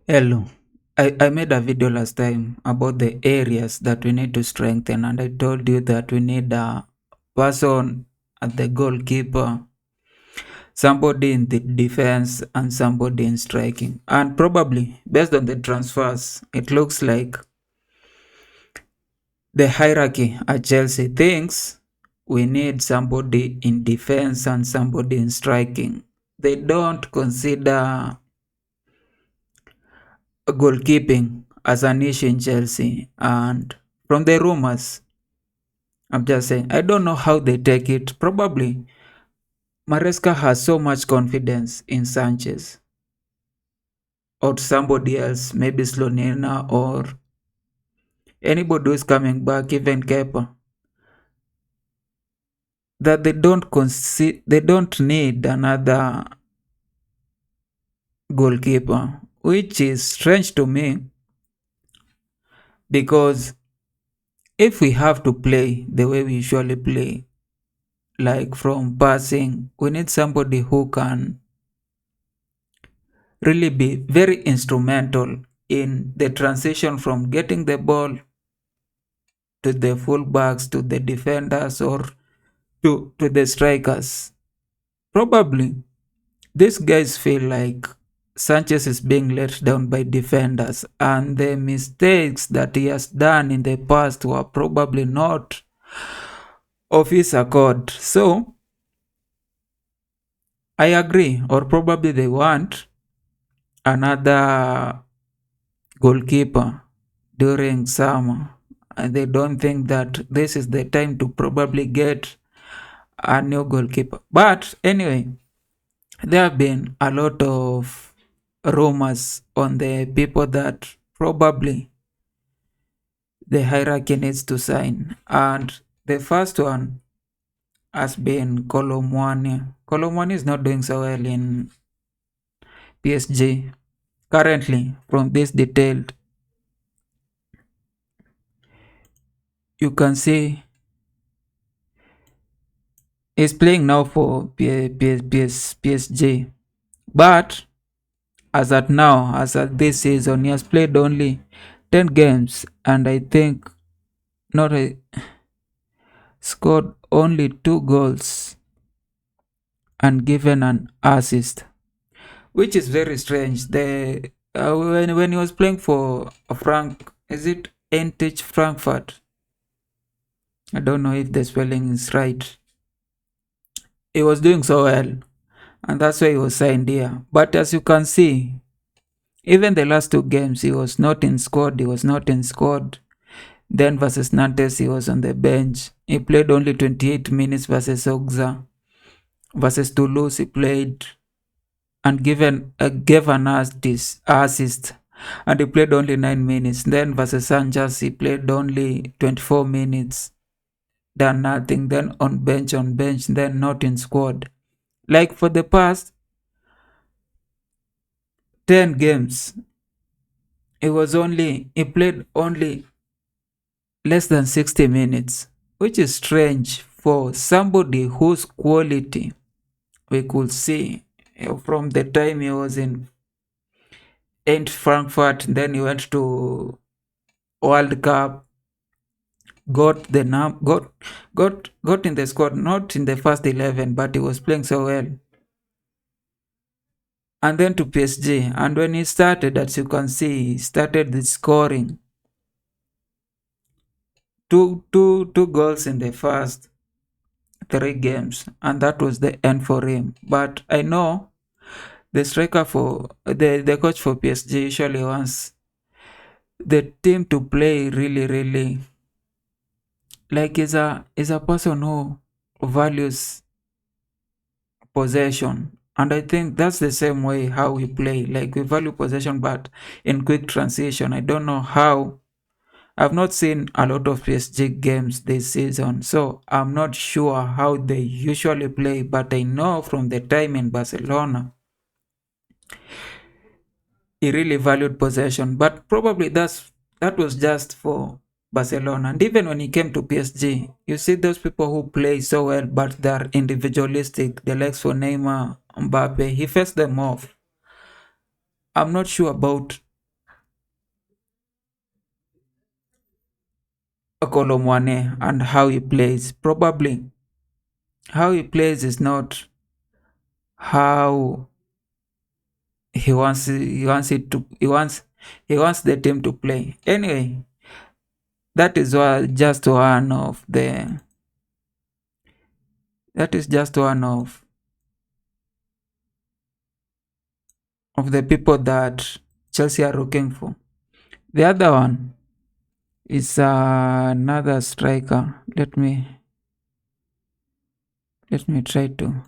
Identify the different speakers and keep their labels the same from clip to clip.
Speaker 1: Hello. I made a video last time about the areas that we need to strengthen, and I told you that we need a person at the goalkeeper, somebody in the defense, and somebody in striking. And probably, based on the transfers, it looks like the hierarchy at Chelsea thinks we need somebody in defense and somebody in striking. They don't consider goalkeeping as an issue in Chelsea. And from the rumors, I'm just saying, I don't know how they take it. Probably Maresca has so much confidence in Sanchez or somebody else, maybe Slonina or anybody who's coming back, even Kepa, that they don't need another goalkeeper, which is strange to me because if we have to play the way we usually play, like from passing, we need somebody who can really be very instrumental in the transition from getting the ball to the fullbacks, to the defenders, or to the strikers. Probably these guys feel like Sanchez is being let down by defenders, and the mistakes that he has done in the past were probably not of his accord. So I agree, or probably they want another goalkeeper during summer, and they don't think that this is the time to probably get a new goalkeeper. But anyway, there have been a lot of rumors on the people that probably the hierarchy needs to sign, and the first one has been Kolo Mouani. Kolo Mouani is not doing so well in PSG currently. From this detailed, you can see he's playing now for PSG. But as at now, as at this season, he has played only 10 games, and I think not a, scored only 2 goals and given an assist, which is very strange. The when he was playing for Frank, is it Eintracht Frankfurt? I don't know if the spelling is right. He was doing so well, and that's why he was signed here. But as you can see, even the last 2 games, he was not in squad. He was not in squad. Then versus Nantes, he was on the bench. He played only 28 minutes versus Auxerre. Versus Toulouse, he played and gave an assist. And he played only 9 minutes. Then versus Sanchez, he played only 24 minutes. Done nothing. Then on bench, then not in squad. Like for the past 10 games, he played only less than 60 minutes, which is strange for somebody whose quality we could see from the time he was in Frankfurt, then he went to World Cup, got the got in the squad, not in the first 11, but he was playing so well. And then to PSG, and when he started, as you can see, he started the scoring two goals in the first 3 games, and that was the end for him. But I know the striker for the coach for PSG usually wants the team to play really like is a person who values possession. And I think that's the same way how we play. Like we value possession, but in quick transition. I don't know how. I've not seen a lot of PSG games this season, so I'm not sure how they usually play. But I know from the time in Barcelona, he really valued possession. But probably that was just for Barcelona. And even when he came to PSG, you see those people who play so well, but they're individualistic. The likes for Neymar, Mbappe, he faced them off. I'm not sure about Kolo Mouani and how he plays. Probably how he plays is not how he wants the team to play. Anyway, that is just one of the that is just one of the people that Chelsea are looking for. The other one is another striker. Let me try to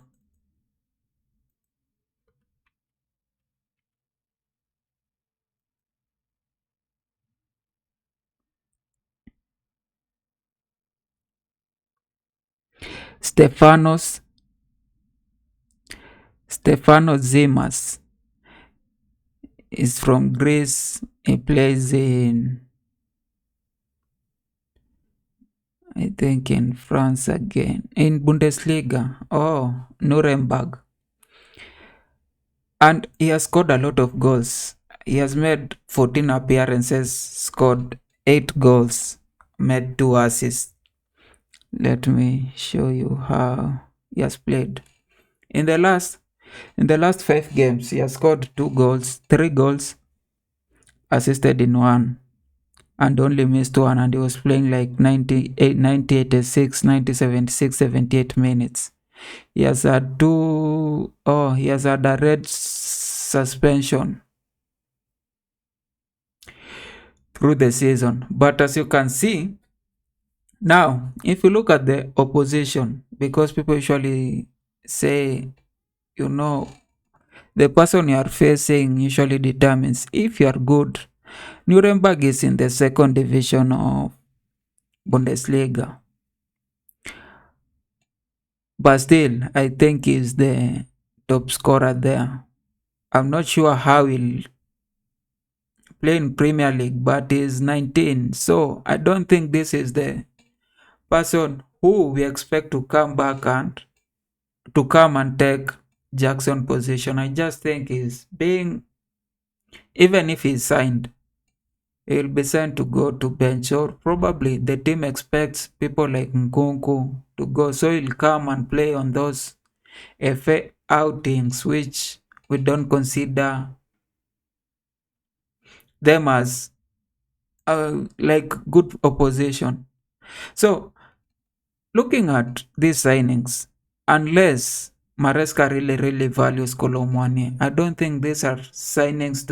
Speaker 1: Stefanos Stefanos Zimas is from Greece. He plays in, I think, in France again, in Bundesliga. Oh, Nuremberg. And he has scored a lot of goals. He has made 14 appearances, scored 8 goals, made 2 assists. Let me show you how he has played. In the last 5 games, he has scored 2 goals, 3 goals, assisted in 1, and only missed 1, and he was playing like 98, 90, 86, 90, 76, 78 minutes. He has had he has had a red suspension through the season. But as you can see, now, if you look at the opposition, because people usually say, you know, the person you are facing usually determines if you are good. Nuremberg is in the second division of Bundesliga, but still, I think he's the top scorer there. I'm not sure how he'll play in Premier League, but he's 19, so I don't think this is the person who we expect to come back and to come and take Jackson position. I just think he's being, even if he's signed, he'll be signed to go to bench, or probably the team expects people like Nkunku to go, so he'll come and play on those FA outings, which we don't consider them as like good opposition. So looking at these signings, unless Maresca really values Kolo Mouani, I don't think these are signings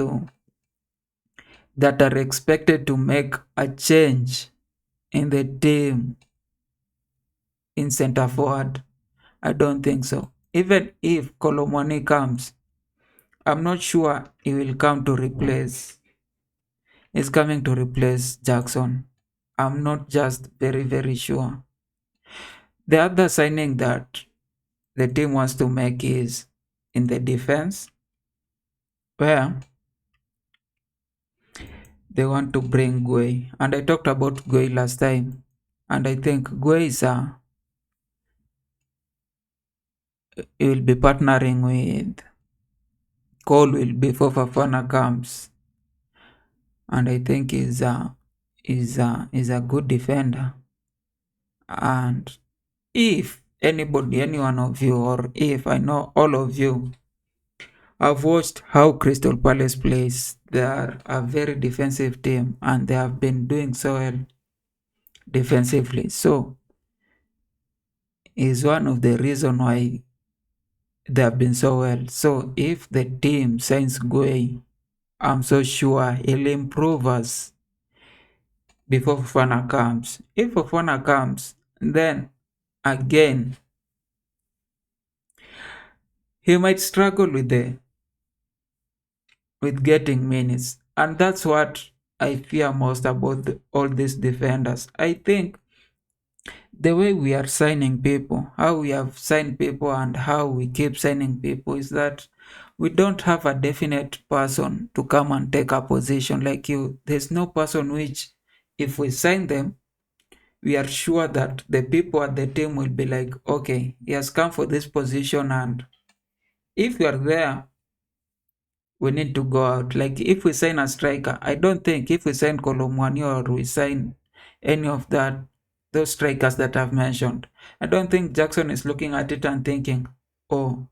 Speaker 1: that are expected to make a change in the team in center forward. I don't think so. Even if Kolo Mouani comes, I'm not sure he will come to replace. He's coming to replace Jackson. I'm not just very sure. The other signing that the team wants to make is in the defense, where they want to bring Gueye. And I talked about Gueye last time. And I think Gueye he will be partnering with Kolo will before Fafana comes. And I think is a good defender. And if anybody, any one of you, or if I know all of you, I've watched how Crystal Palace plays. They are a very defensive team and they have been doing so well defensively. So is one of the reason why they have been so well. So if the team signs Gueye, I'm so sure he'll improve us before Fofana comes. If Fofana comes, then again he might struggle with getting minutes, and that's what I fear most about all these defenders. I think the way we are signing people, how we have signed people, and how we keep signing people is that we don't have a definite person to come and take a position like you. There's no person which, if we sign them, we are sure that the people at the team will be like, okay, he has come for this position, and if you are there, we need to go out. Like if we sign a striker, I don't think if we sign Kolo Mouani or we sign any of that, those strikers that I've mentioned. I don't think Jackson is looking at it and thinking, oh,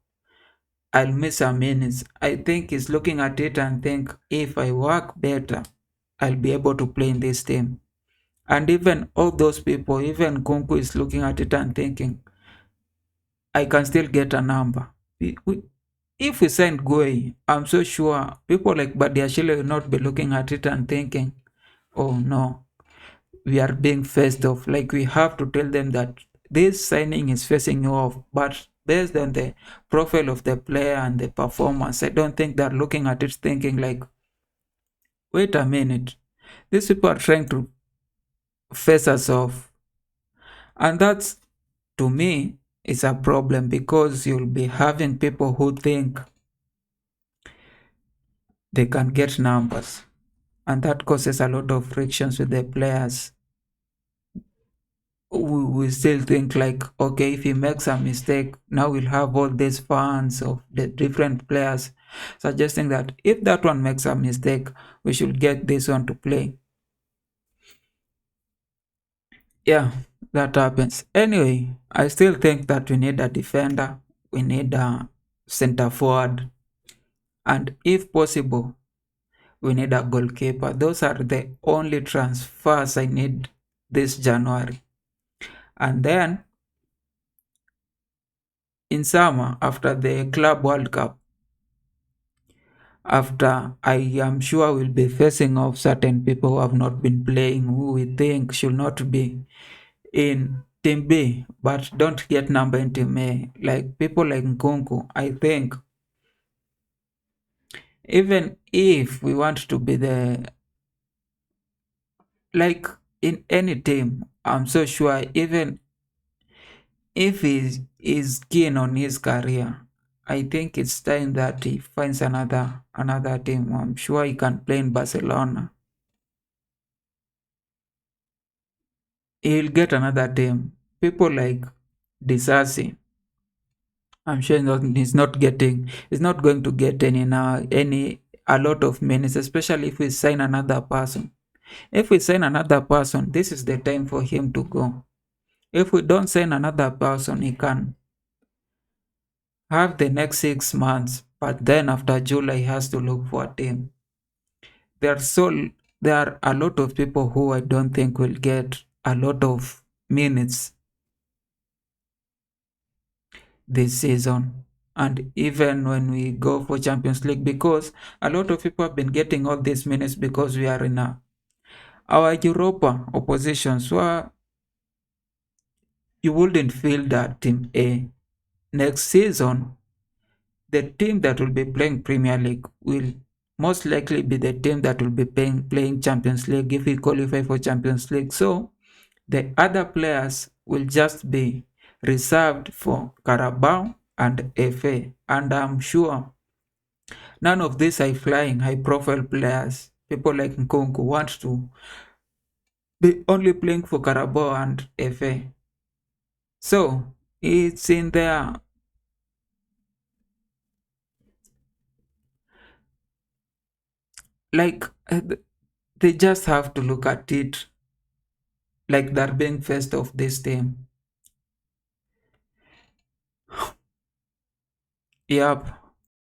Speaker 1: I'll miss some minutes. I think he's looking at it and think, if I work better, I'll be able to play in this team. And even all those people, even Kunku is looking at it and thinking, I can still get a number. If we sign Gui, I'm so sure people like Badiashile will not be looking at it and thinking, oh no, we are being faced off. Like we have to tell them that this signing is facing you off. But based on the profile of the player and the performance, I don't think they're looking at it thinking like, wait a minute, these people are trying to face us off. And that's, to me, is a problem because you'll be having people who think they can get numbers. And that causes a lot of frictions with the players. We still think like, okay, if he makes a mistake, now we'll have all these fans of the different players suggesting that if that one makes a mistake, we should get this one to play. Yeah, that happens. Anyway, I still think that we need a defender, we need a center forward, and if possible, we need a goalkeeper. Those are the only transfers I need this January. And then in summer, after the Club World Cup, after I am sure we'll be facing off certain people who have not been playing, who we think should not be in Team B, but don't get number in Team A. Like people like Nkunku, I think even if we want to be the, like in any team, I'm so sure even if he is keen on his career, I think it's time that he finds another team. I'm sure he can play in Barcelona. He'll get another team. People like Disasi, I'm sure he's not going to get any now, any a lot of minutes, especially if we sign another person. If we sign another person, this is the time for him to go. If we don't sign another person, he can have the next 6 months, but then after July, he has to look for a team. There are so there are a lot of people who I don't think will get a lot of minutes this season. And even when we go for Champions League, because a lot of people have been getting all these minutes because we are in our Europa oppositions where you wouldn't feel that Team A. Next season, the team that will be playing Premier League will most likely be the team that will be playing Champions League if we qualify for Champions League. So the other players will just be reserved for Carabao and FA. And I'm sure none of these high profile players, people like Nkunku, want to be only playing for Carabao and FA. So it's in there. Like they just have to look at it like they're being faced of this team. Yep.